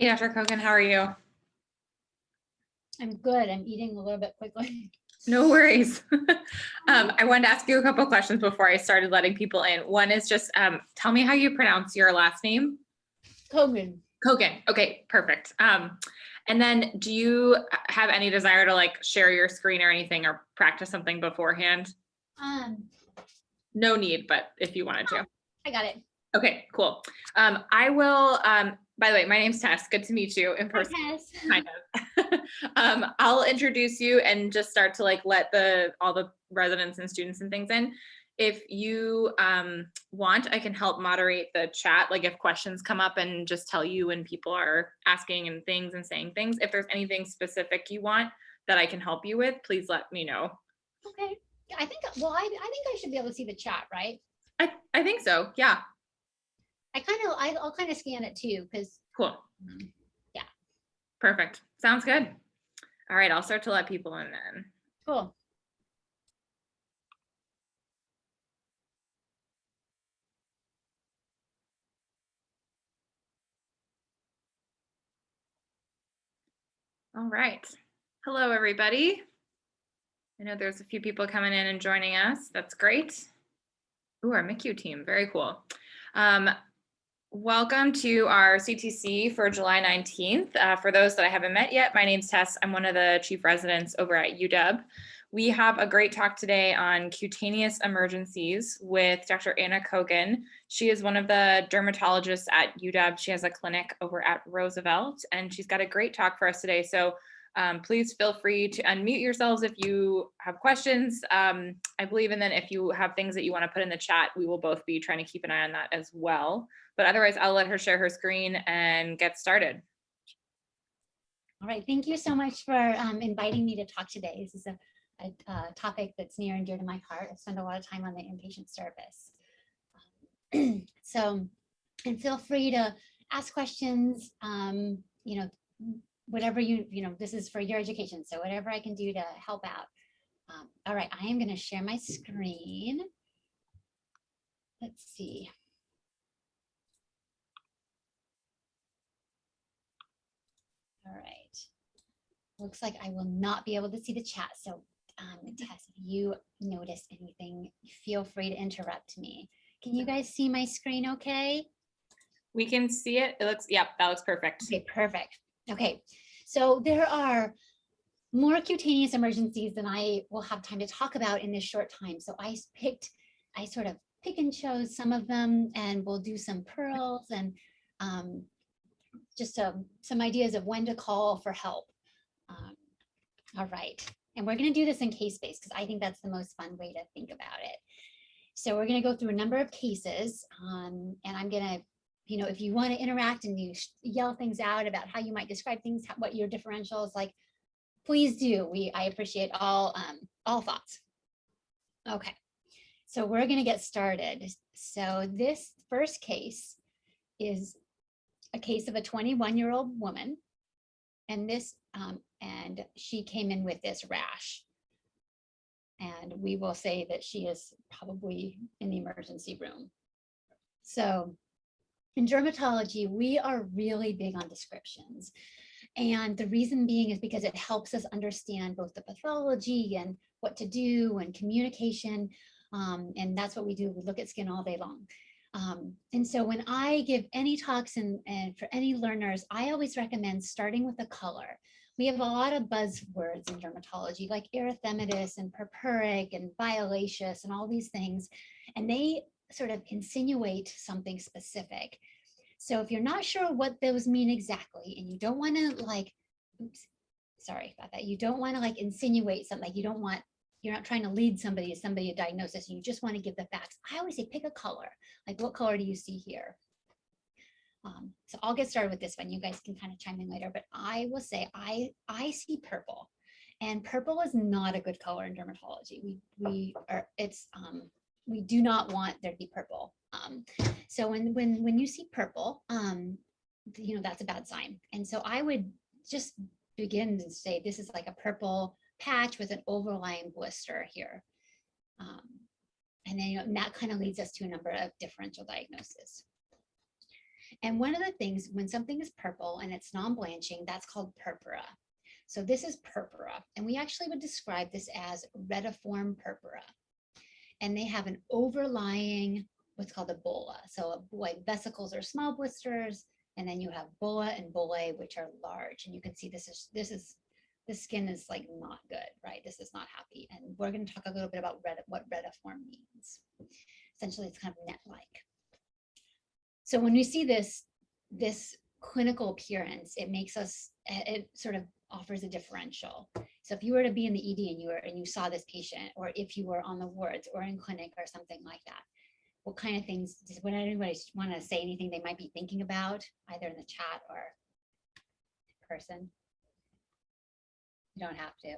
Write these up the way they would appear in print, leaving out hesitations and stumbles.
Hey, Dr. Cogen, how are you? I'm good. I'm eating a little bit quickly. No worries. I wanted to ask you a couple questions before I started letting people in. One is just tell me how you pronounce your last name. Cogen. Cogen. Okay, perfect. And then do you have any desire to like share your screen or anything or practice something beforehand? No need, but if you wanted to. I got it. Okay, cool. I will, by the way, my name's Tess. Good to meet you in person. Hi, Tess. Kind of. I'll introduce you and just start to like let all the residents and students and things in. If you want, I can help moderate the chat, like if questions come up and just tell you when people are asking and things and saying things. If there's anything specific you want that I can help you with, please let me know. Okay. I think, well, I think I should be able to see the chat, right? I think so. Yeah. I'll kind of scan it too, because Cool. Yeah. Perfect. Sounds good. All right, I'll start to let people in then. Cool. All right. Hello, everybody. I know there's a few people coming in and joining us. That's great. Ooh, our MICU team. Very cool. Welcome to our CTC for July 19th. For those that I haven't met yet, my name's Tess. I'm one of the chief residents over at UW. We have a great talk today on cutaneous emergencies with Dr. Anna Cogen. She is one of the dermatologists at UW. She has a clinic over at Roosevelt, and she's got a great talk for us today. So please feel free to unmute yourselves if you have questions, I believe, and then if you have things that you want to put in the chat, we will both be trying to keep an eye on that as well. But otherwise, I'll let her share her screen and get started. All right. Thank you so much for inviting me to talk today. This is a topic that's near and dear to my heart. I spend a lot of time on the inpatient service. So, and feel free to ask questions, whatever this is for your education. So whatever I can do to help out. All right, I am going to share my screen. Let's see. All right. Looks like I will not be able to see the chat. So Tess, if you notice anything, feel free to interrupt me. Can you guys see my screen okay? We can see it. It looks, yep, that looks perfect. Okay, perfect. Okay, so there are more cutaneous emergencies than I will have time to talk about in this short time. So I sort of pick and chose some of them, and we'll do some pearls and just some ideas of when to call for help. All right, and we're going to do this in case-based because I think that's the most fun way to think about it. So we're going to go through a number of cases, and I'm going to, if you want to interact and you yell things out about how you might describe things, what your differential is like, please do. I appreciate all thoughts. Okay, so we're going to get started. So this first case is a case of a 21-year-old woman, and and she came in with this rash. And we will say that she is probably in the emergency room. So in dermatology, we are really big on descriptions. And the reason being is because it helps us understand both the pathology and what to do and communication. And that's what we do. We look at skin all day long. And so when I give any talks and for any learners, I always recommend starting with the color. We have a lot of buzzwords in dermatology like erythematous and purpuric and violaceous and all these things, and they sort of insinuate something specific. So if you're not sure what those mean exactly, and you don't want to like, oops, sorry about that, you don't want to like insinuate something, like you're not trying to lead somebody a diagnosis, and you just want to give the facts. I always say pick a color, like what color do you see here? So I'll get started with this one. You guys can kind of chime in later, but I will say I see purple, and purple is not a good color in dermatology. We do not want there to be purple. So when you see purple, that's a bad sign. And so I would just begin to say this is like a purple patch with an overlying blister here. And then that kind of leads us to a number of differential diagnoses. And one of the things, when something is purple and it's non-blanching, that's called purpura. So this is purpura, and we actually would describe this as retiform purpura. And they have an overlying, what's called a bulla. So like vesicles are small blisters, and then you have bulla and bullae, which are large. And you can see the skin is like not good, right? This is not happy. And we're going to talk a little bit about what retiform means. Essentially, it's kind of net-like. So when we see this clinical appearance, it sort of offers a differential. So if you were to be in the ED and you saw this patient, or if you were on the wards or in clinic or something like that, what kind of things, would anybody want to say anything they might be thinking about, either in the chat or in person? You don't have to.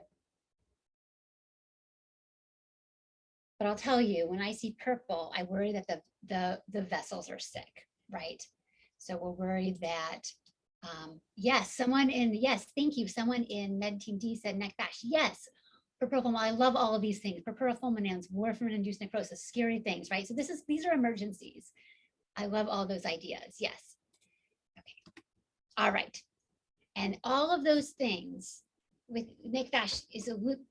But I'll tell you, when I see purple, I worry that the vessels are sick, right? So we're worried that, yes, thank you. Someone in Med Team D said neck bash. Yes, Purpura Fulminans, I love all of these things. Purpura Fulminans, warfarin-induced necrosis, scary things, right? So these are emergencies. I love all those ideas, yes. Okay, all right. And all of those things with neck bash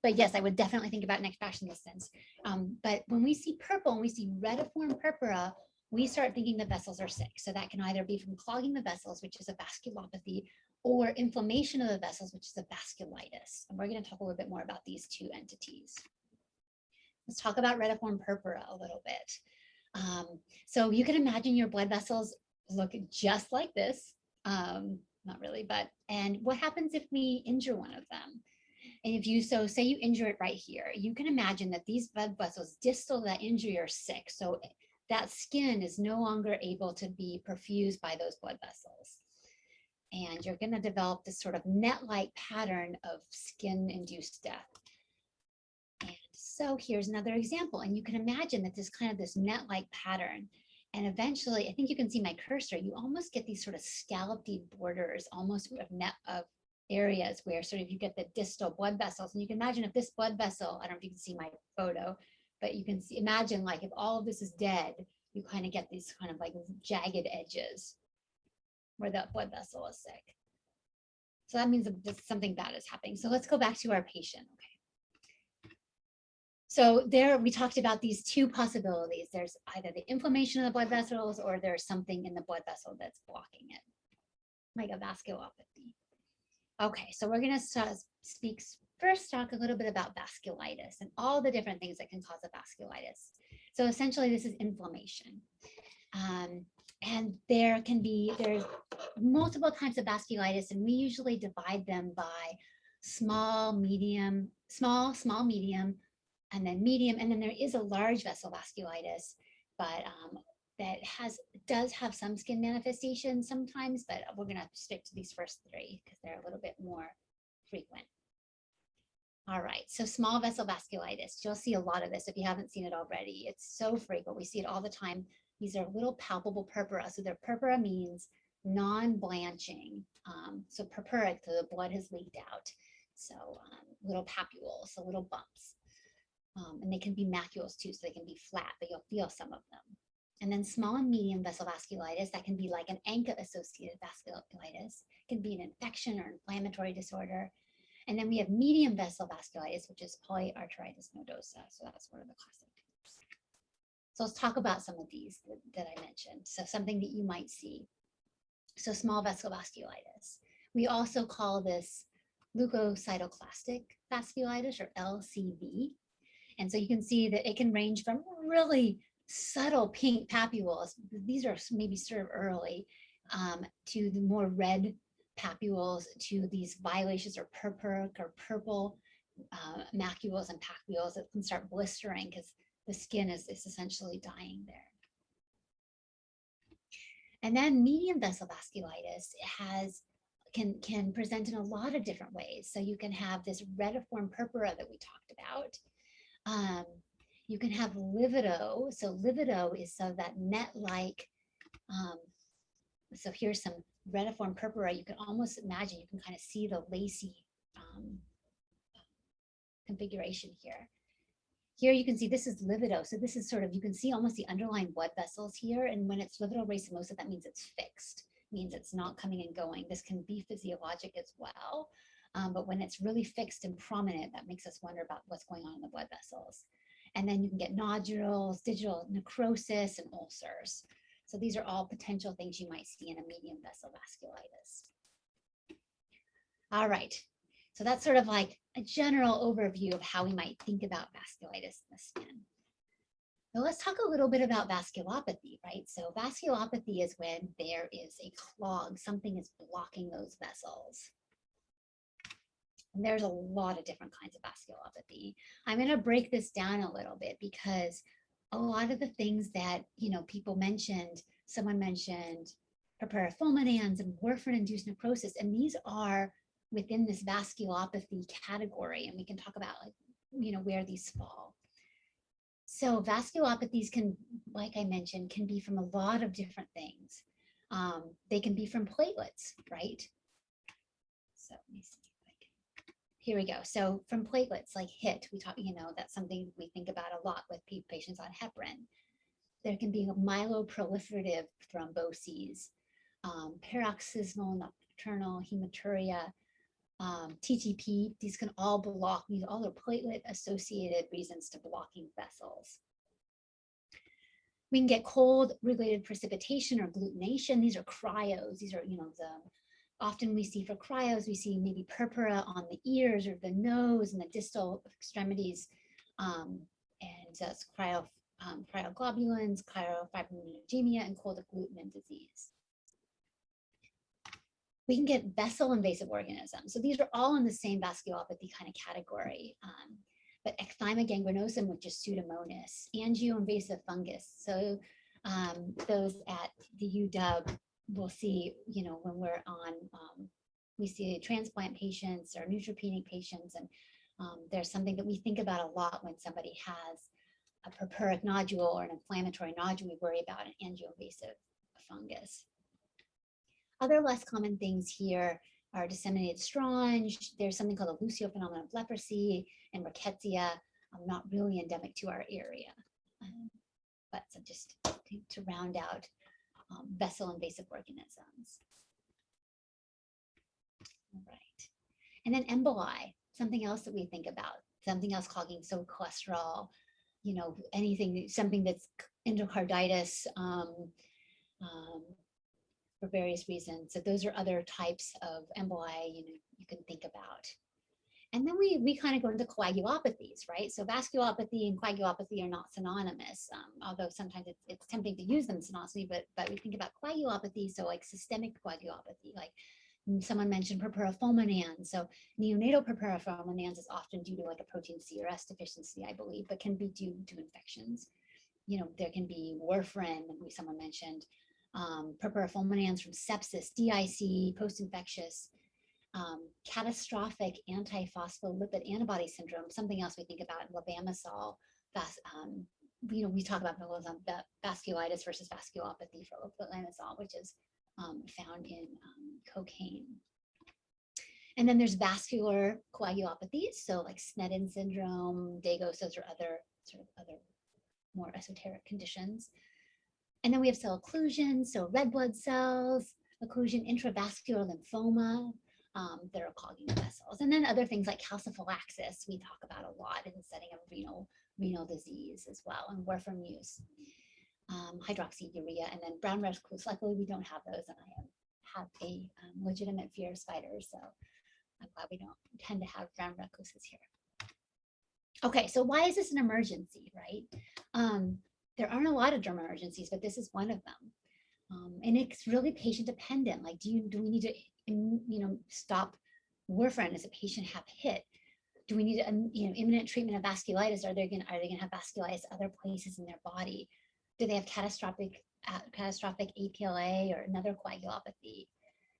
but yes, I would definitely think about neck bash in this sense. But when we see purple and we see retiform purpura, we start thinking the vessels are sick. So that can either be from clogging the vessels, which is a vasculopathy, or inflammation of the vessels, which is a vasculitis. And we're going to talk a little bit more about these two entities. Let's talk about retiform purpura a little bit. So you can imagine your blood vessels look just like this. Not really, and what happens if we injure one of them? And if you, say you injure it right here, you can imagine that these blood vessels distal to that injury are sick. So that skin is no longer able to be perfused by those blood vessels. And you're going to develop this sort of net-like pattern of skin-induced death. And so here's another example. And you can imagine that this net-like pattern. And eventually, I think you can see my cursor, you almost get these sort of scallopy borders, almost of areas where sort of you get the distal blood vessels. And you can imagine if this blood vessel, I don't know if you can see my photo, but you can imagine like if all of this is dead, you kind of get these kind of like jagged edges where that blood vessel is sick. So that means that something bad is happening. So let's go back to our patient. Okay. So there we talked about these two possibilities. There's either the inflammation of the blood vessels or there's something in the blood vessel that's blocking it, like a vasculopathy. Okay, so we're going to talk a little bit about vasculitis and all the different things that can cause a vasculitis. So essentially this is inflammation. And there's multiple types of vasculitis, and we usually divide them by small, medium, and then medium, and then there is a large vessel vasculitis, but that does have some skin manifestations sometimes, but we're going to stick to these first three because they're a little bit more frequent. All right, so small vessel vasculitis, you'll see a lot of this if you haven't seen it already. It's so frequent, we see it all the time. These are little palpable purpura. So their purpura means non-blanching. So purpuric, so the blood has leaked out. So little papules, so little bumps. And they can be macules too, so they can be flat, but you'll feel some of them. And then small and medium vessel vasculitis, that can be like an ANCA-associated vasculitis. It can be an infection or inflammatory disorder. And then we have medium vessel vasculitis, which is polyarteritis nodosa. So that's one of the classic types. So let's talk about some of these that I mentioned. So something that you might see. So small vessel vasculitis. We also call this leukocytoclastic vasculitis, or LCV. And so you can see that it can range from really subtle pink papules, these are maybe sort of early, to the more red papules, to these violations or purpuric or purple macules and papules that can start blistering because the skin is essentially dying there. And then medium vessel vasculitis can present in a lot of different ways. So you can have this retiform purpura that we talked about. You can have livido. So livido is so that net-like, so here's some retiform purpura. You can almost imagine, you can kind of see the lacy configuration here. Here you can see this is livido. So this is sort of, you can see almost the underlying blood vessels here. And when it's livido racemosa, that means it's fixed, means it's not coming and going. This can be physiologic as well. But when it's really fixed and prominent, that makes us wonder about what's going on in the blood vessels. And then you can get nodules, digital necrosis, and ulcers. So these are all potential things you might see in a medium vessel vasculitis. All right, so that's sort of like a general overview of how we might think about vasculitis in the skin. Now let's talk a little bit about vasculopathy, right? So vasculopathy is when there is a clog, something is blocking those vessels. And there's a lot of different kinds of vasculopathy. I'm going to break this down a little bit because a lot of the things that, people mentioned, someone mentioned Purpura Fulminans and warfarin-induced necrosis, and these are within this vasculopathy category, and we can talk about where these fall. So vasculopathies can, like I mentioned, can be from a lot of different things. They can be from platelets, right? So let me see. Here we go. So from platelets like HIT, we talk, that's something we think about a lot with patients on heparin. There can be myeloproliferative thromboses, paroxysmal nocturnal hematuria, TTP. These can all block, these all are platelet associated reasons to blocking vessels. We can get cold related precipitation or agglutination. These are cryos. These are, often we see for cryos, we see maybe purpura on the ears or the nose and the distal extremities, and that's cryoglobulins, cryofibrinogenemia, and cold agglutinin disease. We can get vessel invasive organisms. So these are all in the same vasculopathy kind of category. But ecthyma gangrenosum, which is Pseudomonas, angioinvasive fungus. So those at the UW will see, when we're on, we see transplant patients or neutropenic patients, and there's something that we think about a lot when somebody has a purpuric nodule or an inflammatory nodule. We worry about an angioinvasive fungus. Other less common things here are disseminated stronge. There's something called a Lucio phenomenon of leprosy and rickettsia, not really endemic to our area. But so just to round out vessel invasive organisms. All right. And then emboli, something else that we think about, something else clogging, so cholesterol, anything, something that's endocarditis for various reasons. So those are other types of emboli, you can think about. And then we kind of go into coagulopathies, right? So vasculopathy and coagulopathy are not synonymous, although sometimes it's tempting to use them synonymously, but we think about coagulopathy, so like systemic coagulopathy, like someone mentioned Purpura Fulminans. So neonatal Purpura Fulminans is often due to like a protein C or S deficiency, I believe, but can be due to infections. There can be warfarin, someone mentioned, Purpura Fulminans from sepsis, DIC, post-infectious, catastrophic antiphospholipid antibody syndrome, something else we think about in levamisole. We talk about vasculitis versus vasculopathy for levamisole, which is found in cocaine. And then there's vascular coagulopathies, so like Sneddon syndrome, Dagos, those are other more esoteric conditions. And then we have cell occlusion, so red blood cells, occlusion, intravascular lymphoma, that are clogging the vessels. And then other things like calciphylaxis, we talk about a lot in the setting of renal disease as well, and warfarin use, hydroxyurea, and then brown recluse. Luckily, we don't have those, and I have a legitimate fear of spiders, so I'm glad we don't tend to have brown recluses here. Okay, so why is this an emergency, right? There aren't a lot of derm emergencies, but this is one of them. And it's really patient dependent. Like, do we need to, stop warfarin? Does a patient have HIT? Do we need, imminent treatment of vasculitis? Are they going to have vasculitis other places in their body? Do they have catastrophic APLA or another coagulopathy?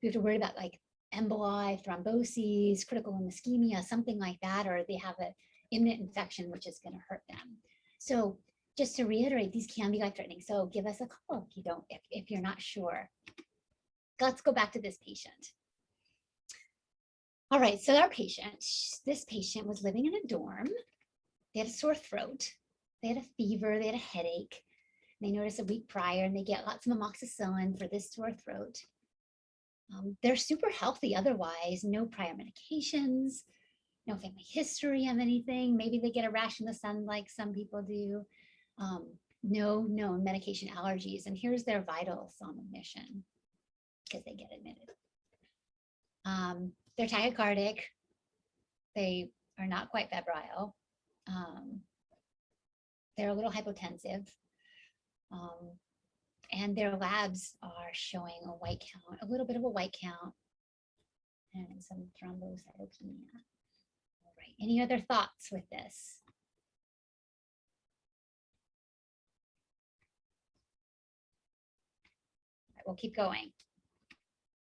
We have to worry about like emboli, thromboses, critical limb ischemia, something like that, or they have an imminent infection which is going to hurt them. So just to reiterate, these can be life-threatening. So give us a call if you're not sure. Let's go back to this patient. All right, so this patient was living in a dorm, They had a sore throat. They had a fever. They had a headache. They noticed a week prior, and they get lots of amoxicillin for this sore throat. They're super healthy otherwise, no prior medications, no family history of anything. Maybe they get a rash in the sun like some people do. No known medication allergies. And here's their vitals on admission because they get admitted. They're tachycardic. They are not quite febrile. They're a little hypotensive. And their labs are showing a white count, a little bit of a white count, and some thrombocytopenia. All right, any other thoughts with this? All right, we'll keep going.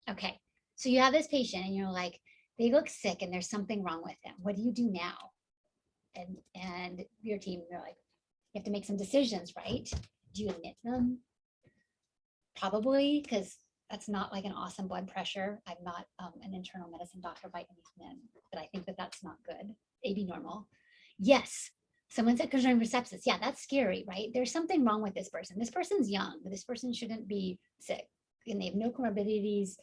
Okay, so you have this patient and you're like, they look sick and there's something wrong with them. What do you do now? And your team, they're like, you have to make some decisions, right? Do you admit them? Probably, because that's not like an awesome blood pressure. I'm not an internal medicine doctor by any means, but I think that that's not good. AB normal. Yes, someone said conjoined with sepsis. Yeah, that's scary, right? There's something wrong with this person. This person's young, but this person shouldn't be sick. And they have no comorbidities.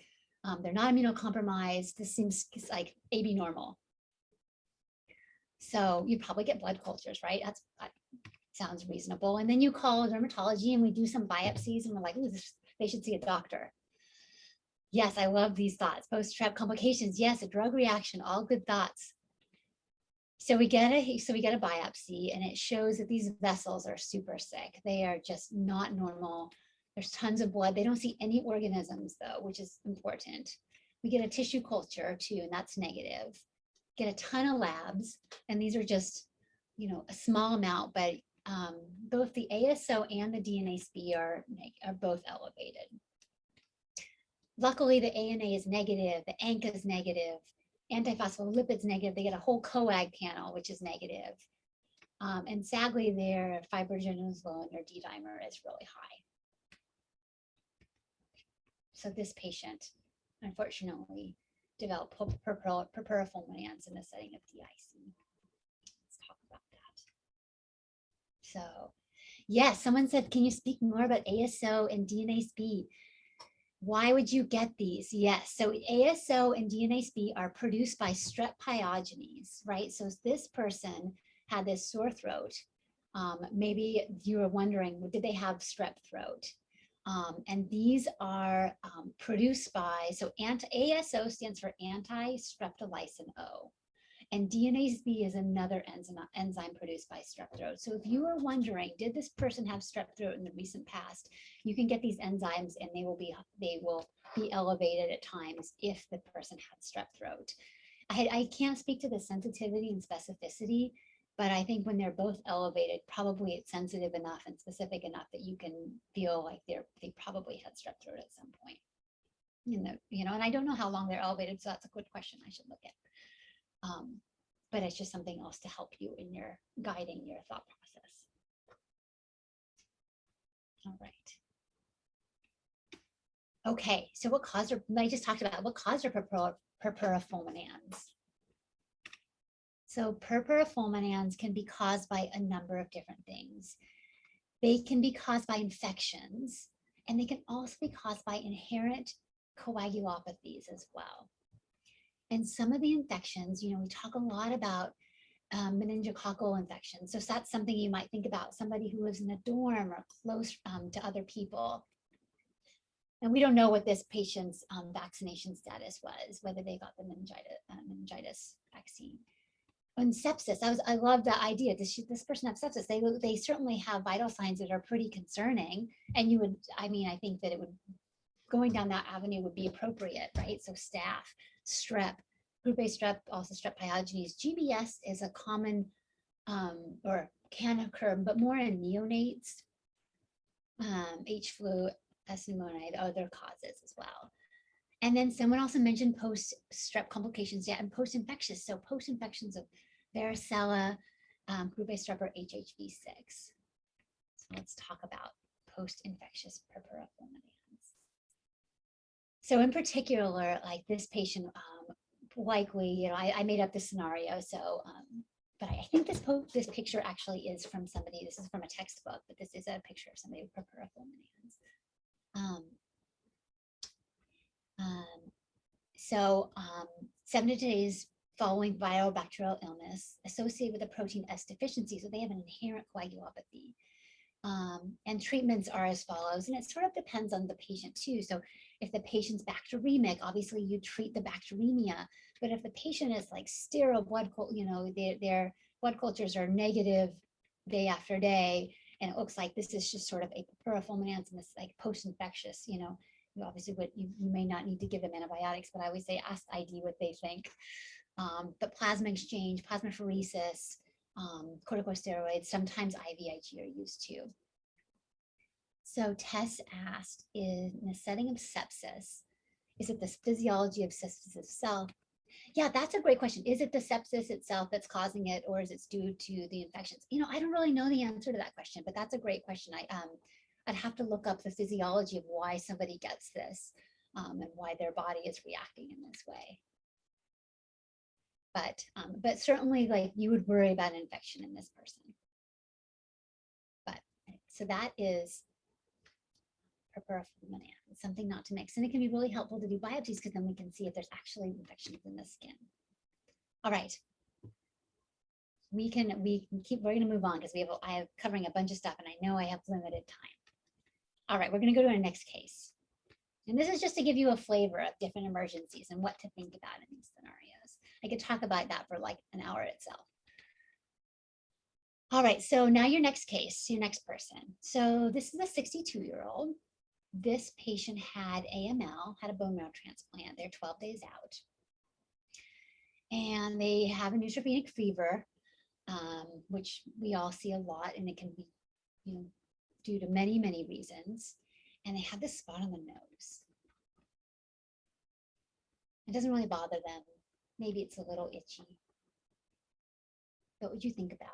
They're not immunocompromised. This seems like AB normal. So you probably get blood cultures, right? That sounds reasonable. And then you call dermatology and we do some biopsies and we're like, ooh, they should see a doctor. Yes, I love these thoughts. Post-strep complications. Yes, a drug reaction, all good thoughts. So we get a biopsy and it shows that these vessels are super sick. They are just not normal. There's tons of blood. They don't see any organisms though, which is important. We get a tissue culture too, and that's negative. Get a ton of labs, and these are just, a small amount, but both the ASO and the DNase-B are both elevated. Luckily, the ANA is negative, the ANCA is negative, antiphospholipids negative. They get a whole coag panel, which is negative. And sadly, their fibrinogen is low and their D-dimer is really high. So this patient, unfortunately, developed Purpura Fulminans in the setting of DIC. Let's talk about that. So, yes, someone said, can you speak more about ASO and DNase-B? Why would you get these? Yes, so ASO and DNase-B are produced by strep pyogenes, right? So this person had this sore throat. Maybe you were wondering, did they have strep throat? And these are produced by, so ASO stands for anti-streptolysin O, and DNase-B is another enzyme produced by strep throat. So if you were wondering, did this person have strep throat in the recent past, you can get these enzymes and they will be elevated at times if the person had strep throat. I can't speak to the sensitivity and specificity, but I think when they're both elevated, probably it's sensitive enough and specific enough that you can feel like they probably had strep throat at some point. And I don't know how long they're elevated, so that's a good question I should look at. But it's just something else to help you in your guiding your thought process. All right. Okay, so what caused her, I just talked about what caused her Purpura Fulminans. So Purpura Fulminans can be caused by a number of different things. They can be caused by infections, and they can also be caused by inherent coagulopathies as well. And some of the infections, we talk a lot about meningococcal infections. So that's something you might think about, somebody who lives in a dorm or close to other people. And we don't know what this patient's vaccination status was, whether they got the meningitis vaccine. On sepsis, I love that idea. Does this person have sepsis? They certainly have vital signs that are pretty concerning. And I think that going down that avenue would be appropriate, right? So staph, strep, group A strep, also strep pyogenes. GBS is a common, or can occur, but more in neonates. H. flu, S. pneumoniae, other causes as well. And then someone also mentioned post-strep complications, and post-infectious. So post-infections of varicella, group A strep, or HHV6. So let's talk about post-infectious Purpura Fulminans. So in particular, like this patient, likely, I made up this scenario, so, but I think this picture actually is from somebody. This is from a textbook, but this is a picture of somebody with Purpura Fulminans. So 7 to 10 days following viral bacterial illness associated with a protein S deficiency. So they have an inherent coagulopathy. And treatments are as follows, and it sort of depends on the patient too. So if the patient's bacteremic, obviously you treat the bacteremia. But if the patient is like sterile blood, their blood cultures are negative day after day, and it looks like this is just sort of a Purpura Fulminans and this like post-infectious, you obviously you may not need to give them antibiotics, but I always say ask ID what they think. But plasma exchange, plasmapheresis, corticosteroids, sometimes IVIG are used too. So Tess asked, in the setting of sepsis, is it the physiology of sepsis itself? Yeah, that's a great question. Is it the sepsis itself that's causing it, or is it due to the infections? I don't really know the answer to that question, but that's a great question. I'd have to look up the physiology of why somebody gets this and why their body is reacting in this way. But certainly, like, you would worry about an infection in this person. But so that is Purpura Fulminans, something not to mix. And it can be really helpful to do biopsies because then we can see if there's actually infections in the skin. All right. We're gonna move on because I have covering a bunch of stuff and I know I have limited time. All right, we're gonna go to our next case. And this is just to give you a flavor of different emergencies and what to think about in these scenarios. I could talk about that for like an hour itself. All right, so now your next case, your next person. So this is a 62-year-old. This patient had AML, had a bone marrow transplant. They're 12 days out. And they have a neutropenic fever, which we all see a lot, and it can be, due to many, many reasons. And they have this spot on the nose. It doesn't really bother them. Maybe it's a little itchy. What would you think about?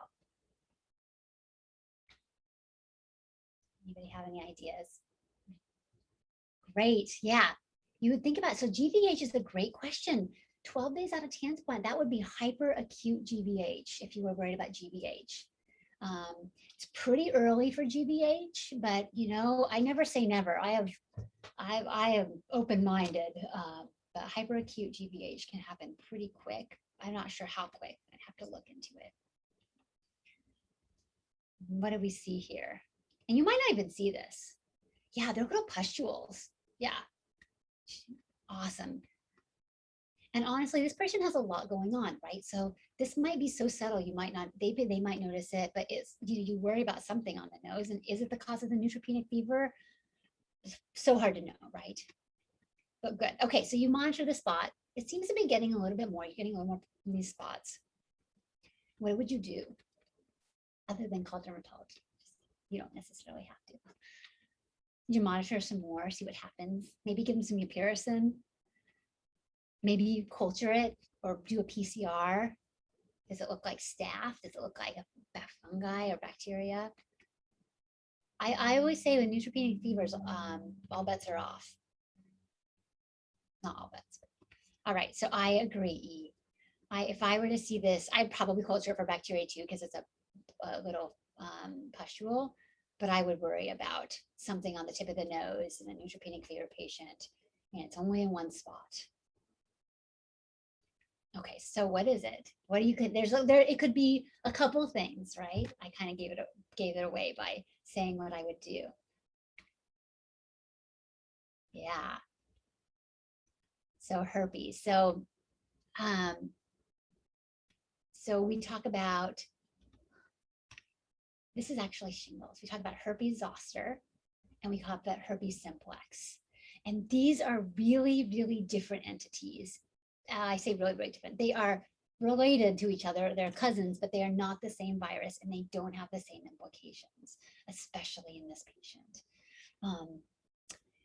Anybody have any ideas? Great, yeah. You would think about it. So GVH is a great question. 12 days out of transplant, that would be hyperacute GVH if you were worried about GVH. It's pretty early for GVH, but I never say never. I am open-minded, but hyperacute GVH can happen pretty quick. I'm not sure how quick. I'd have to look into it. What do we see here? And you might not even see this. Yeah, they're little pustules. Yeah, awesome. And honestly, this person has a lot going on, right? So this might be so subtle, you might not, they might notice it, but it's, you worry about something on the nose, and is it the cause of the neutropenic fever? It's so hard to know, right? But good. Okay, so you monitor the spot. It seems to be getting a little bit more. You're getting a little more in these spots. What would you do other than call dermatologist? You don't necessarily have to. You monitor some more, see what happens. Maybe give them some mupirocin. Maybe you culture it or do a PCR. Does it look like staph? Does it look like a fungi or bacteria? I always say with neutropenic fevers, all bets are off. Not all bets. All right, so I agree, E. If I were to see this, I'd probably culture it for bacteria too, because it's a little pustule, but I would worry about something on the tip of the nose in a neutropenic fever patient, and it's only in one spot. Okay, so what is it? What do you could it could be a couple things, right? I kind of gave it away by saying what I would do. Yeah. So herpes. So we talk about, this is actually shingles. We talk about herpes zoster and we talk about herpes simplex. And these are really, really different entities. I say really, really different. They are related to each other. They're cousins, but they are not the same virus and they don't have the same implications, especially in this patient.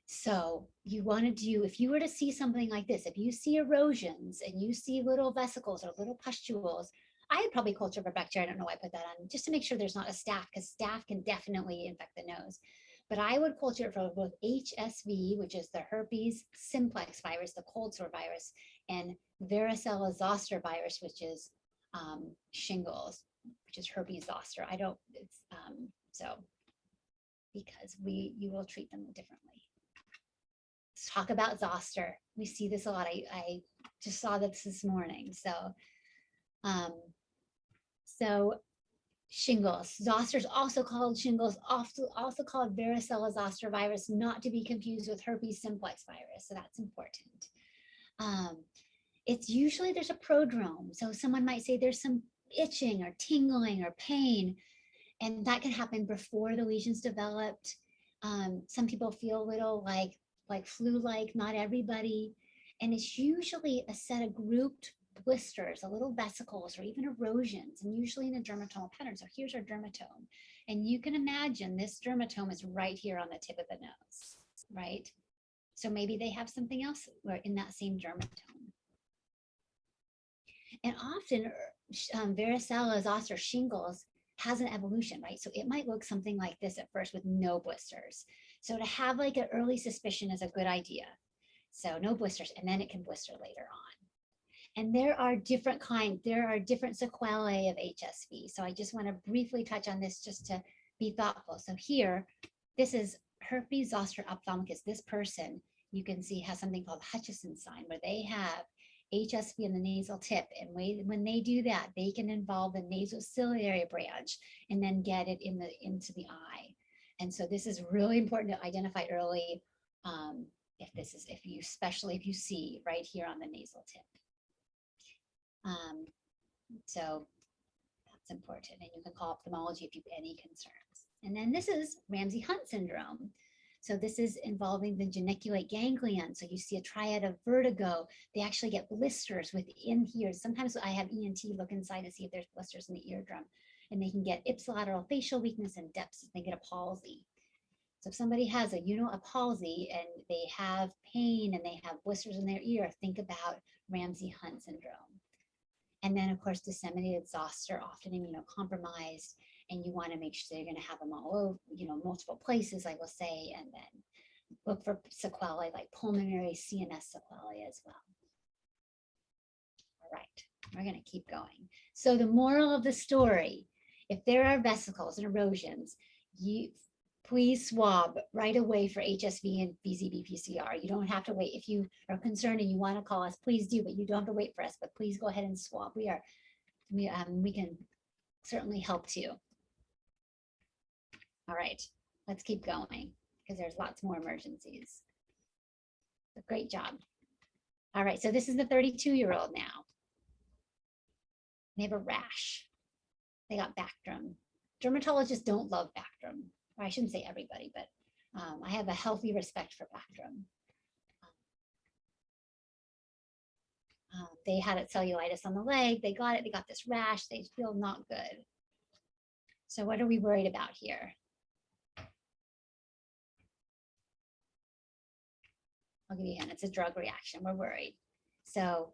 So you want to do, if you were to see something like this, if you see erosions and you see little vesicles or little pustules, I'd probably culture for bacteria. I don't know why I put that on, just to make sure there's not a staph, because staph can definitely infect the nose. But I would culture it for both HSV, which is the herpes simplex virus, the cold sore virus, and varicella zoster virus, which is shingles, which is herpes zoster. I don't, it's, so because you will treat them differently. Let's talk about zoster. We see this a lot. I just saw this morning. So shingles. Zoster is also called shingles, also called varicella zoster virus, not to be confused with herpes simplex virus. So that's important. It's usually there's a prodrome. So someone might say there's some itching or tingling or pain, and that can happen before the lesions developed. Some people feel a little like flu-like, not everybody. And it's usually a set of grouped blisters, a little vesicles, or even erosions, and usually in a dermatomal pattern. So here's our dermatome. And you can imagine this dermatome is right here on the tip of the nose, right? So maybe they have something else in that same dermatome. And often varicella zoster shingles has an evolution, right? So it might look something like this at first with no blisters. So to have like an early suspicion is a good idea. So no blisters, and then it can blister later on. And there are different kinds, there are different sequelae of HSV. So I just want to briefly touch on this just to be thoughtful. So here, this is herpes zoster ophthalmicus. This person, you can see, has something called Hutchinson sign, where they have HSV in the nasal tip. And when they do that, they can involve the nasociliary branch and then get it into the eye. And so this is really important to identify early, especially if you see right here on the nasal tip. So that's important, and you can call ophthalmology if you have any concerns. And then this is Ramsay-Hunt syndrome. So this is involving the geniculate ganglion. So you see a triad of vertigo. They actually get blisters within here. Sometimes I have ENT look inside to see if there's blisters in the eardrum, and they can get ipsilateral facial weakness and depths. They get a palsy. So if somebody has a palsy and they have pain and they have blisters in their ear, think about Ramsay-Hunt syndrome. And then, of course, disseminated zoster, often immunocompromised, and you want to make sure you're going to have them all over, multiple places, I will say, and then look for sequelae like pulmonary CNS sequelae as well. All right, we're going to keep going. So the moral of the story, if there are vesicles and erosions, please swab right away for HSV and VZV PCR. You don't have to wait. If you are concerned and you want to call us, please do, but you don't have to wait for us, but please go ahead and swab. We can certainly help too. All right, let's keep going because there's lots more emergencies. Great job. All right, so this is the 32-year-old now. They have a rash. They got Bactrim. Dermatologists don't love Bactrim. Or I shouldn't say everybody, but I have a healthy respect for Bactrim. They had cellulitis on the leg. They got it. They got this rash. They feel not good. So what are we worried about here? I'll give you a hint. It's a drug reaction. We're worried. So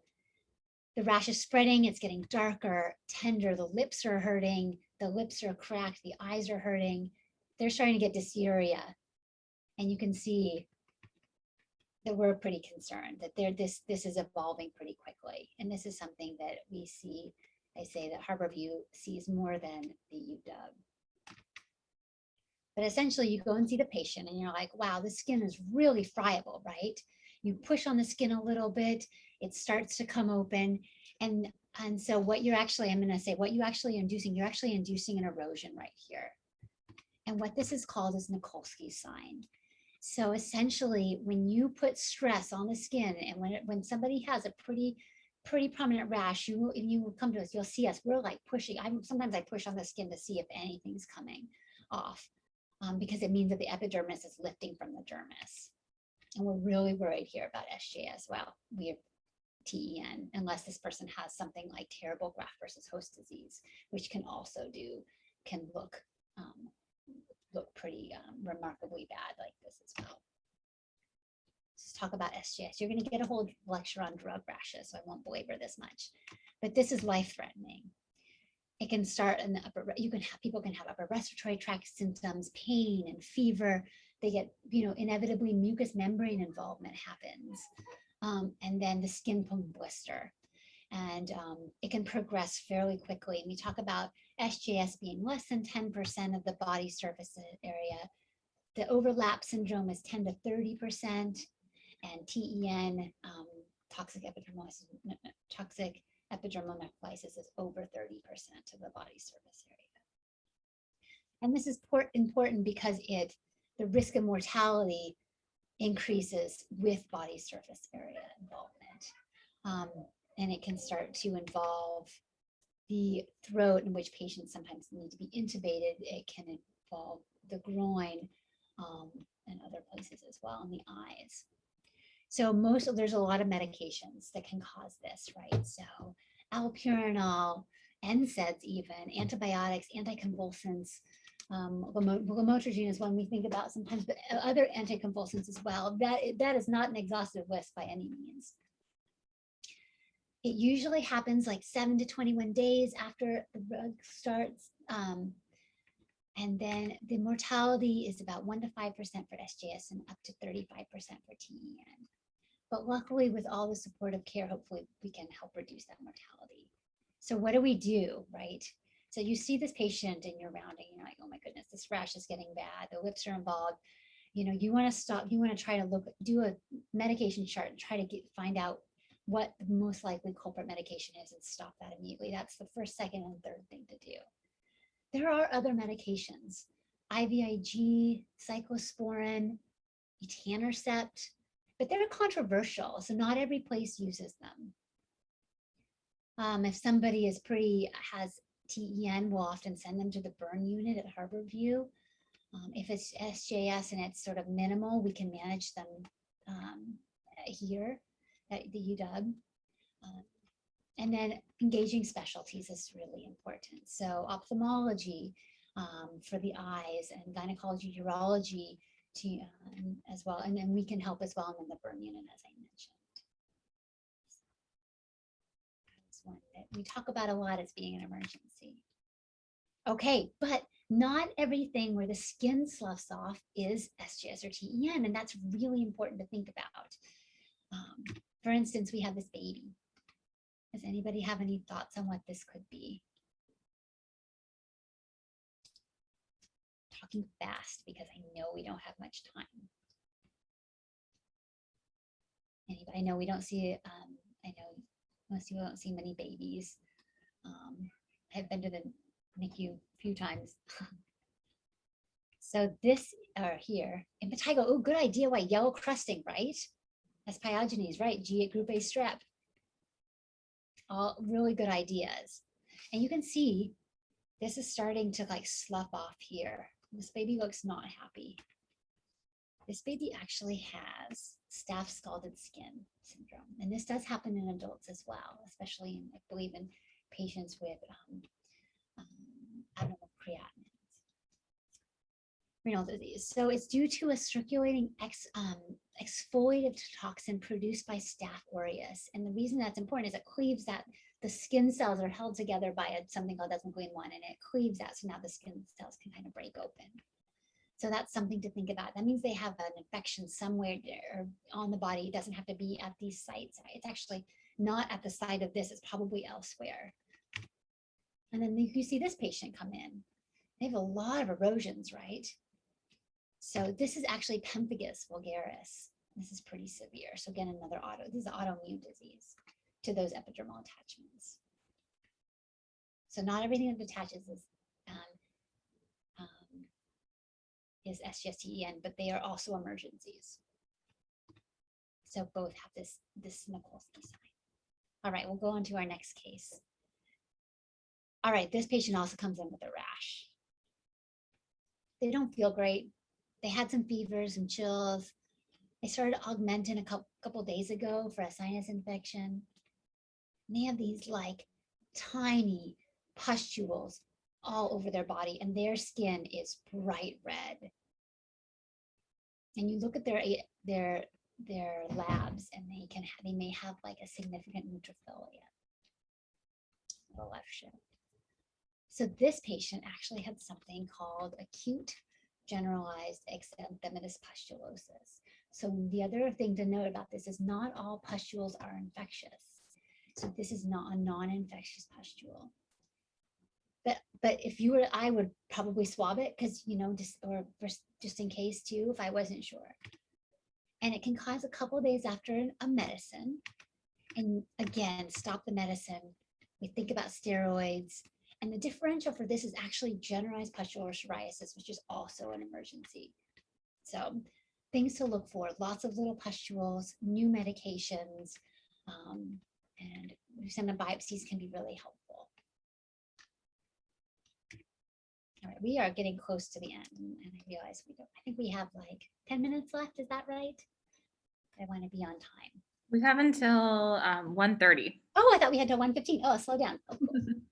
the rash is spreading. It's getting darker, tender. The lips are hurting. The lips are cracked. The eyes are hurting. They're starting to get dysuria. And you can see that we're pretty concerned that this is evolving pretty quickly. And this is something that we see, I say that Harborview sees more than the UW. But essentially you go and see the patient and you're like, wow, the skin is really friable, right? You push on the skin a little bit, it starts to come open. And so what you're actually, I'm gonna say what you actually inducing, you're actually inducing an erosion right here. And what this is called is Nikolsky's sign. So essentially, when you put stress on the skin, and when somebody has a pretty prominent rash, you come to us, you'll see us. We're like pushing. Sometimes I push on the skin to see if anything's coming off, because it means that the epidermis is lifting from the dermis. And we're really worried here about SJ as well. We have TEN, unless this person has something like terrible graft versus host disease, which can look pretty remarkably bad like this as well. Let's talk about SJS. You're going to get a whole lecture on drug rashes, so I won't belabor this much. But this is life-threatening. It can start in the people can have upper respiratory tract symptoms, pain and fever. They get, inevitably mucous membrane involvement happens. And then the skin can blister. and it can progress fairly quickly. And we talk about SJS being less than 10% of the body surface area. The overlap syndrome is 10 to 30%, and TEN, toxic epidermal necrolysis, is over 30% of the body surface area. And this is important because the risk of mortality increases with body surface area involvement. And it can start to involve the throat, in which patients sometimes need to be intubated. It can involve the groin and other places as well, and the eyes. So there's a lot of medications that can cause this, right? So allopurinol, NSAIDs even, antibiotics, anticonvulsants, lamotrigine is one we think about sometimes, but other anticonvulsants as well. That is not an exhaustive list by any means. It usually happens like 7 to 21 days after the drug starts. And then the mortality is about 1 to 5% for SJS and up to 35% for TEN. But luckily, with all the supportive care, hopefully we can help reduce that mortality. So what do we do, right? So you see this patient and you're rounding, you're like, oh my goodness, this rash is getting bad. The lips are involved. You want to stop, you want to try to do a medication chart and try to find out what the most likely culprit medication is and stop that immediately. That's the first, second, and third thing to do. There are other medications, IVIG, cyclosporin, etanercept, but they're controversial, so not every place uses them. If somebody has TEN, we'll often send them to the burn unit at Harborview. If it's SJS and it's sort of minimal, we can manage them here at the UW. And then engaging specialties is really important. So ophthalmology for the eyes, and gynecology, urology as well. And then we can help as well, and then the burn unit, as I mentioned. That's one that we talk about a lot as being an emergency. Okay, but not everything where the skin sloughs off is SJS or TEN, and that's really important to think about. For instance, we have this baby. Does anybody have any thoughts on what this could be? Talking fast because I know we don't have much time. Anybody? I know we don't see, I know most people don't see many babies. I've been to the NICU a few times. So this here, impetigo, oh, good idea, why yellow crusting, right? That's pyogenes, right? G8 group A strep. All really good ideas. And you can see this is starting to like slough off here. This baby looks not happy. This baby actually has staph scalded skin syndrome. And this does happen in adults as well, especially in, I believe, in patients with abnormal creatinine. Renal disease. So it's due to a circulating exfoliative toxin produced by Staph aureus. And the reason that's important is it cleaves that the skin cells are held together by something called desmoglin 1, and it cleaves that, so now the skin cells can kind of break open. So that's something to think about. That means they have an infection somewhere on the body. It doesn't have to be at these sites. It's actually not at the site of this, it's probably elsewhere. And then you see this patient come in. They have a lot of erosions, right? So this is actually pemphigus vulgaris. This is pretty severe. So again, this is an autoimmune disease to those epidermal attachments. So not everything that attaches is SJS-TEN, but they are also emergencies. So both have this Mikulski sign. All right, we'll go on to our next case. All right, this patient also comes in with a rash. They don't feel great. They had some fevers and chills. They started augmentin a couple days ago for a sinus infection. And they have these like tiny pustules all over their body, and their skin is bright red. And you look at their labs, and they may have like a significant neutrophilia. The left shift. So this patient actually had something called acute generalized exanthematous pustulosis. So the other thing to note about this is not all pustules are infectious. So this is not a non-infectious pustule. But if you were, I would probably swab it because, just in case too, if I wasn't sure. And it can cause a couple of days after a medicine. And again, stop the medicine. We think about steroids. And the differential for this is actually generalized pustular psoriasis, which is also an emergency. So things to look for, lots of little pustules, new medications, and some of the biopsies can be really helpful. All right, we are getting close to the end, and I realize I think we have like 10 minutes left. Is that right? I want to be on time. We have until 1:30. Oh, I thought we had till 1:15. Oh, slow down. Oh, cool. Then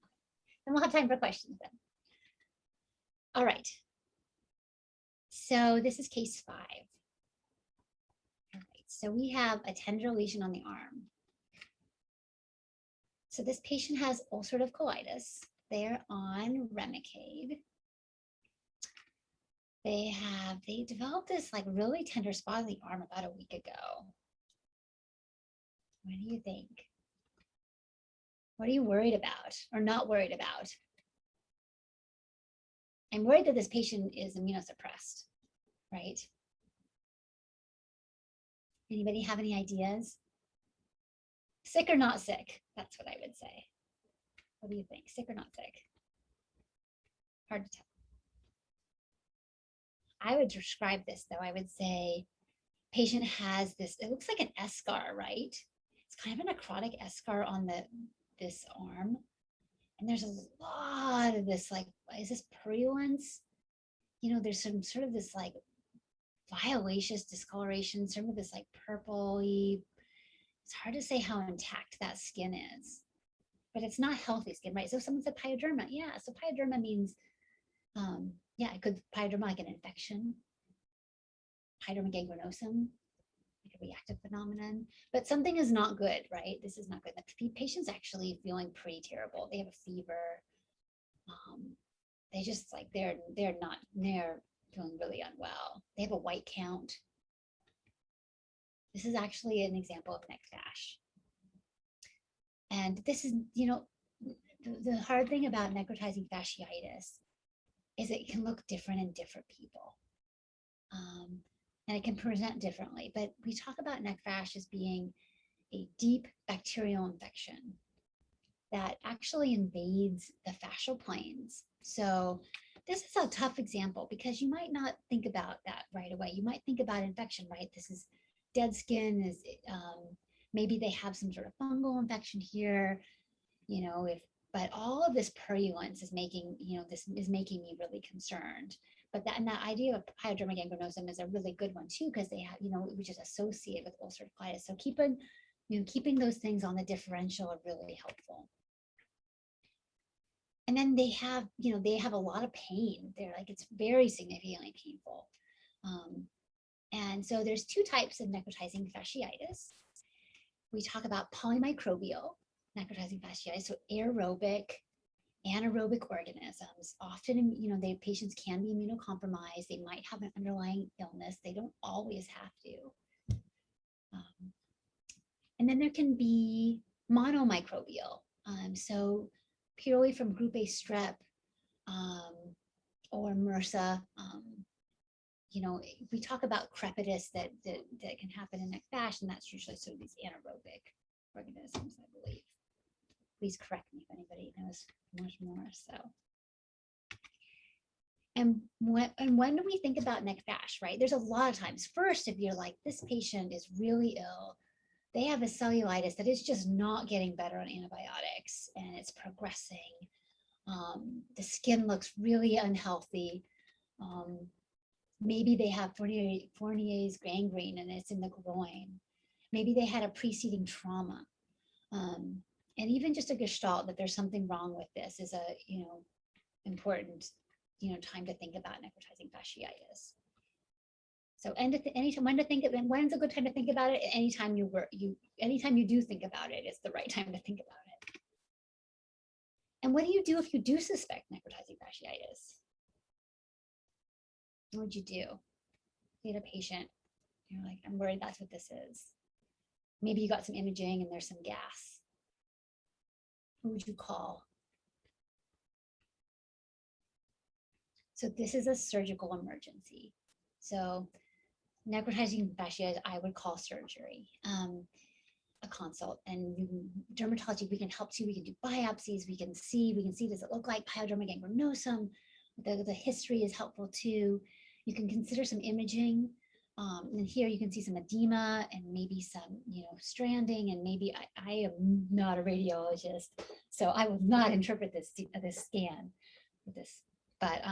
we'll have time for questions then. All right. So this is case 5. All right, so we have a tender lesion on the arm. So this patient has ulcerative colitis. They're on Remicade. They developed this like really tender spot on the arm about a week ago. What do you think? What are you worried about or not worried about? I'm worried that this patient is immunosuppressed, right? Anybody have any ideas? Sick or not sick? That's what I would say. What do you think? Sick or not sick? Hard to tell. I would describe this though. I would say patient has this, it looks like an eschar, right? It's kind of a necrotic eschar on this arm. And there's a lot of this, like, is this purulence? There's some sort of this like violaceous discoloration, some of this like purpley. It's hard to say how intact that skin is, but it's not healthy skin, right? So if someone said pyoderma, yeah. So pyoderma means, it could pyoderma like an infection, pyoderma gangrenosum, like a reactive phenomenon, but something is not good, right? This is not good. The patient's actually feeling pretty terrible. They have a fever. They just like, they're feeling really unwell. They have a white count. This is actually an example of neck fash. And this is, the hard thing about necrotizing fasciitis is it can look different in different people. And it can present differently, but we talk about neck fash as being a deep bacterial infection that actually invades the fascial planes. So this is a tough example because you might not think about that right away. You might think about infection, right? This is dead skin, is maybe they have some sort of fungal infection here, but all of this purulence is making, this is making me really concerned. But that idea of pyoderma gangrenosum is a really good one too, because they have, which is associated with ulcerative colitis. So keeping those things on the differential are really helpful. And then they have a lot of pain. They're like, it's very significantly painful. And so there's 2 types of necrotizing fasciitis. We talk about polymicrobial necrotizing fasciitis, so aerobic, anaerobic organisms. Often, patients can be immunocompromised. They might have an underlying illness. They don't always have to. And then there can be monomicrobial. So purely from group A strep or MRSA. We talk about crepitus that can happen in neck fash, and that's usually sort of these anaerobic organisms, I believe. Please correct me if anybody knows much more. So, and when do we think about neck fash, right? There's a lot of times. First, if you're like, this patient is really ill, they have a cellulitis that is just not getting better on antibiotics, and it's progressing. The skin looks really unhealthy. Maybe they have Fournier's gangrene and it's in the groin. Maybe they had a preceding trauma. And even just a gestalt that there's something wrong with this is a, important, time to think about necrotizing fasciitis. So, anytime, when's a good time to think about it? Anytime anytime you do think about it, it's the right time to think about it. And what do you do if you do suspect necrotizing fasciitis? What would you do? You had a patient, you're like, I'm worried that's what this is. Maybe you got some imaging and there's some gas. who would you call? So this is a surgical emergency. So necrotizing fasciitis, I would call surgery, a consult. And dermatology, we can help too. We can do biopsies. We can see, does it look like pyoderma gangrenosum? The history is helpful too. You can consider some imaging. And here you can see some edema and maybe some, stranding. And maybe I am not a radiologist, so I will not interpret this scan with this. But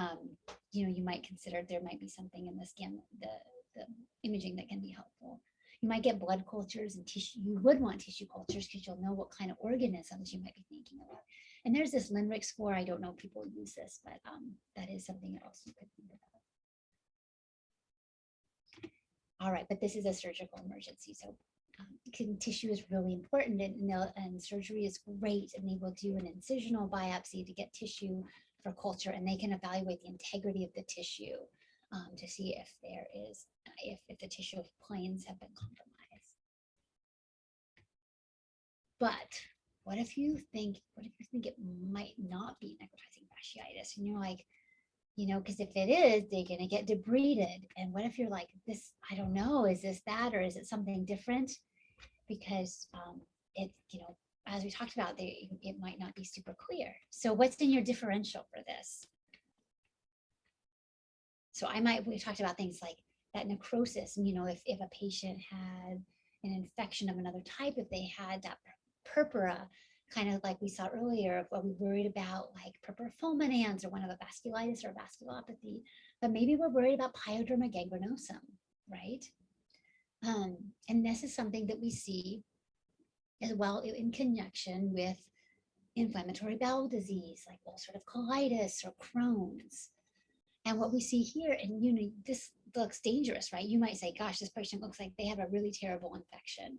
you might consider there might be something in the scan, the imaging that can be helpful. You might get blood cultures and tissue. You would want tissue cultures because you'll know what kind of organisms you might be thinking about. And there's this Limerick score. I don't know if people use this, but that is something else you could think about. All right, but this is a surgical emergency, so tissue is really important, and surgery is great, and they will do an incisional biopsy to get tissue for culture, and they can evaluate the integrity of the tissue to see if there is, if the tissue planes have been compromised. But what if you think it might not be necrotizing fasciitis, and you're like, because if it is, they're going to get debrided. And what if you're like, this, I don't know, is this that, or is it something different? Because it, as we talked about, it might not be super clear. So what's in your differential for this? So we talked about things like that necrosis, if a patient had an infection of another type, if they had that purpura, kind of like we saw earlier, if we worried about like Purpura Fulminans or one of a vasculitis or a vasculopathy, but maybe we're worried about pyoderma gangrenosum, right? And this is something that we see as well in connection with inflammatory bowel disease, like ulcerative colitis or Crohn's. And what we see here, and this looks dangerous, right? You might say, gosh, this patient looks like they have a really terrible infection.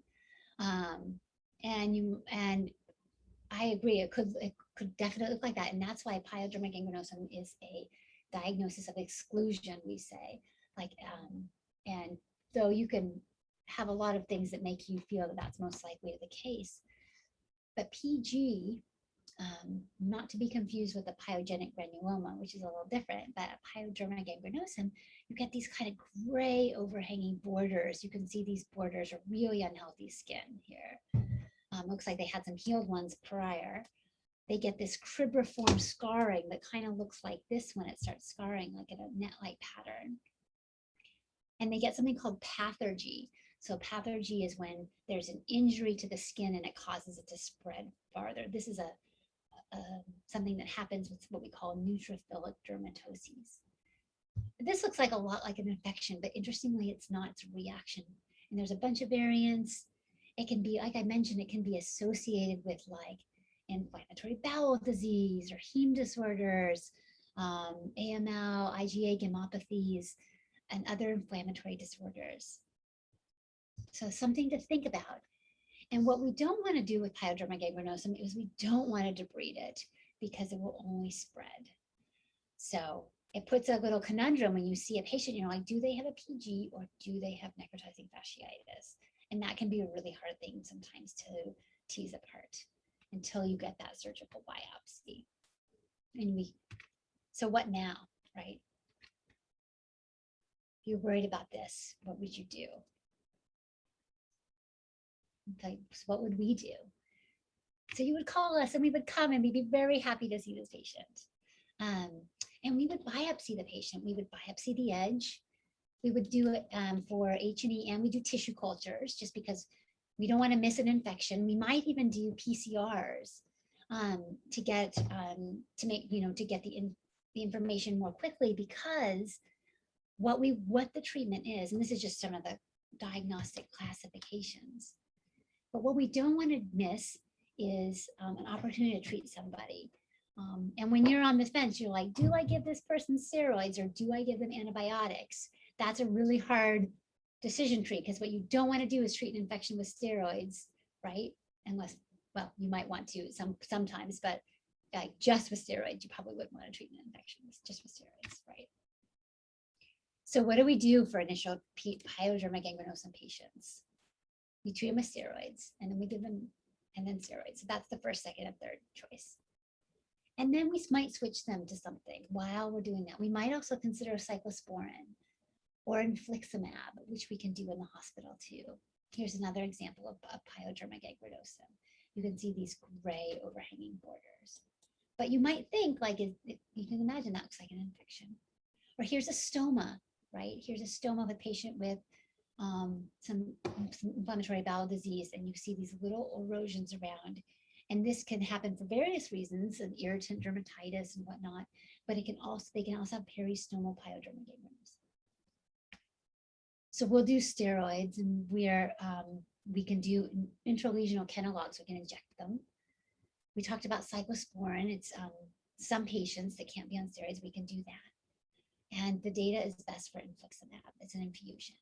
And I agree, it could definitely look like that. And that's why pyoderma gangrenosum is a diagnosis of exclusion, we say. And so you can have a lot of things that make you feel that that's most likely the case. But PG, not to be confused with a pyogenic granuloma, which is a little different, but pyoderma gangrenosum, you get these kind of gray overhanging borders. You can see these borders are really unhealthy skin here. Looks like they had some healed ones prior. They get this cribriform scarring that kind of looks like this when it starts scarring, like in a net-like pattern. And they get something called pathergy. So pathergy is when there's an injury to the skin and it causes it to spread farther. This is something that happens with what we call neutrophilic dermatoses. This looks like a lot like an infection, but interestingly, it's not. It's a reaction. And there's a bunch of variants. It can be, like I mentioned, it can be associated with like inflammatory bowel disease or heme disorders, AML, IgA gammopathies, and other inflammatory disorders. So something to think about. And what we don't want to do with pyoderma gangrenosum is we don't want to debride it because it will only spread. So it puts a little conundrum when you see a patient, you're like, do they have a PG or do they have necrotizing fasciitis? And that can be a really hard thing sometimes to tease apart until you get that surgical biopsy. So what now, right? If you're worried about this, what would you do? Like, what would we do? So you would call us and we would come and we'd be very happy to see this patient. And we would biopsy the patient. We would biopsy the edge. We would do it for H&E, and we do tissue cultures just because we don't want to miss an infection. We might even do PCRs to get the information more quickly, because what the treatment is, and this is just some of the diagnostic classifications. But what we don't want to miss is an opportunity to treat somebody. And when you're on the fence, you're like, do I give this person steroids or do I give them antibiotics? That's a really hard decision tree, because what you don't want to do is treat an infection with steroids, right? Unless, well, you might want to sometimes, but just with steroids, you probably wouldn't want to treat an infection just with steroids, right? So what do we do for initial pyoderma gangrenosum patients? We treat them with steroids, and then we give them and then steroids. So that's the first, second, and third choice. And then we might switch them to something while we're doing that. We might also consider cyclosporin or infliximab, which we can do in the hospital too. Here's another example of pyoderma gangrenosum. You can see these gray overhanging borders. But you might think, like, you can imagine that looks like an infection. Or here's a stoma, right? Here's a stoma of a patient with some inflammatory bowel disease, and you see these little erosions around. And this can happen for various reasons, an irritant dermatitis and whatnot, but they can also have peristomal pyoderma gangrenosum. So we'll do steroids, and we can do intralesional kenalogs. We can inject them. We talked about cyclosporin. It's some patients that can't be on steroids. We can do that. And the data is best for infliximab. It's an infusion.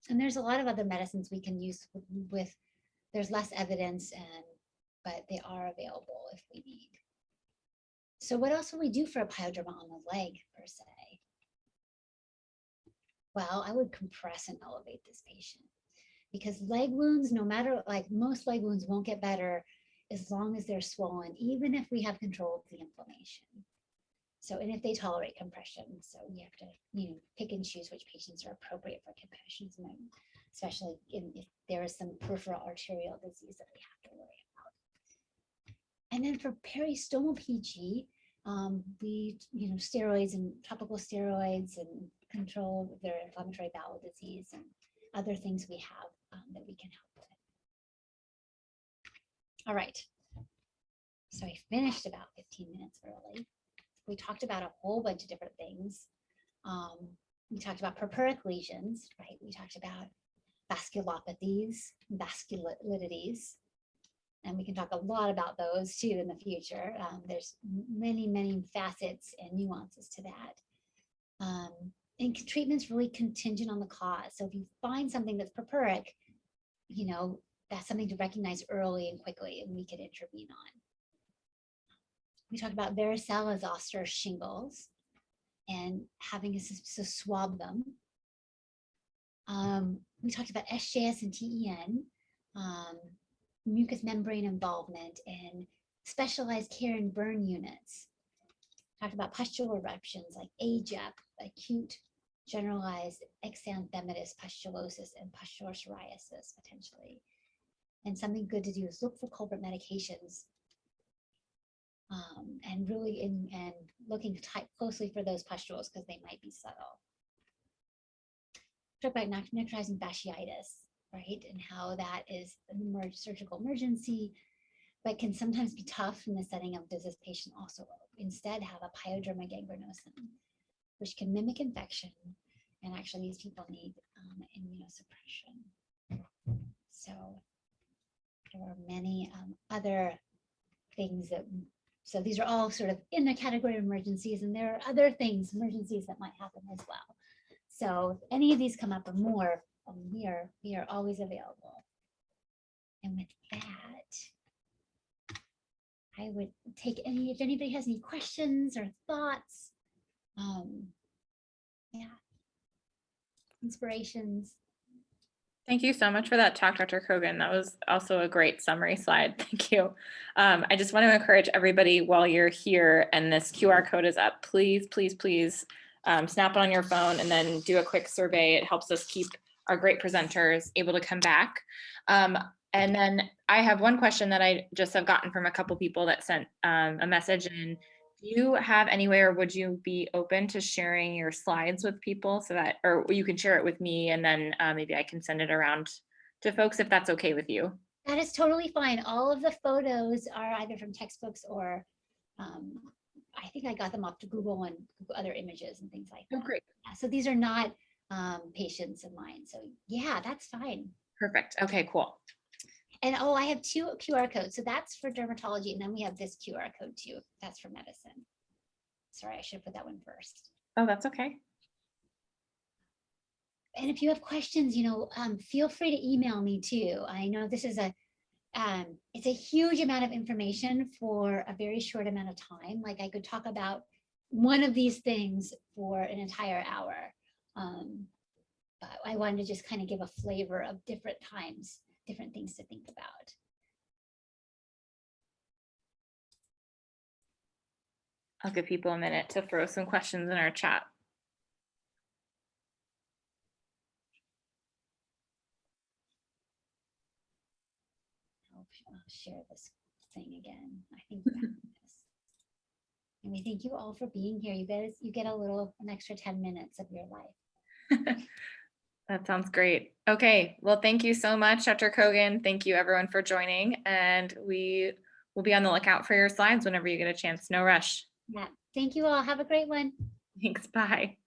And there's a lot of other medicines we can use with there's less evidence, but they are available if we need. So what else will we do for a pyoderma on the leg per se? Well, I would compress and elevate this patient, because leg wounds, no matter, like, most leg wounds won't get better as long as they're swollen, even if we have control of the inflammation. So, and if they tolerate compression, so we have to, pick and choose which patients are appropriate for compressions, especially if there is some peripheral arterial disease that we have to worry about. And then for peristomal PG, we, steroids and topical steroids and control their inflammatory bowel disease and other things we have that we can help with. All right. So I finished about 15 minutes early. We talked about a whole bunch of different things. We talked about purpuric lesions, right? We talked about vasculopathies, vasculitides, and we can talk a lot about those too in the future. There's many, many facets and nuances to that. And treatment's really contingent on the cause. So if you find something that's purpuric, that's something to recognize early and quickly, and we can intervene on. We talked about varicella zoster shingles and having to swab them. We talked about SJS and TEN, mucous membrane involvement, and specialized care in burn units. Talked about pustule eruptions like AGEP, acute generalized exanthematous pustulosis, and pustular psoriasis potentially. And something good to do is look for culprit medications, and really and looking closely for those pustules because they might be subtle. Talk about necrotizing fasciitis, right? And how that is a surgical emergency, but can sometimes be tough in the setting of, does this patient also instead have a pyoderma gangrenosum, which can mimic infection, and actually these people need immunosuppression. So there are many other things so these are all sort of in the category of emergencies, and there are other things, emergencies that might happen as well. So if any of these come up or more, we are always available. And with that, I would take if anybody has any questions or thoughts, inspirations. Thank you so much for that talk, Dr. Cogen. That was also a great summary slide. Thank you. I just want to encourage everybody while you're here and this QR code is up, please, please, please snap it on your phone and then do a quick survey. It helps us keep our great presenters able to come back. And then I have one question that I just have gotten from a couple people that sent a message in. Do you have anywhere, would you be open to sharing your slides with people so that, or you can share it with me and then maybe I can send it around to folks if that's okay with you? That is totally fine. All of the photos are either from textbooks or I think I got them off to Google and other images and things like that. Oh, great. Yeah, so these are not patients of mine. So yeah, that's fine. Perfect. Okay, cool. And I have 2 QR codes. So that's for dermatology. And then we have this QR code too. That's for medicine. Sorry, I should have put that one first. Oh, that's okay. And if you have questions, feel free to email me too. I know this is it's a huge amount of information for a very short amount of time. Like I could talk about one of these things for an entire hour. But I wanted to just kind of give a flavor of different times, different things to think about. I'll give people a minute to throw some questions in our chat. I'll share this thing again. I think you have this. And we thank you all for being here. You guys, you get an extra 10 minutes of your life. That sounds great. Okay, well, thank you so much, Dr. Cogen. Thank you everyone for joining, and we will be on the lookout for your slides whenever you get a chance. No rush. Yeah. Thank you all. Have a great one. Thanks, bye.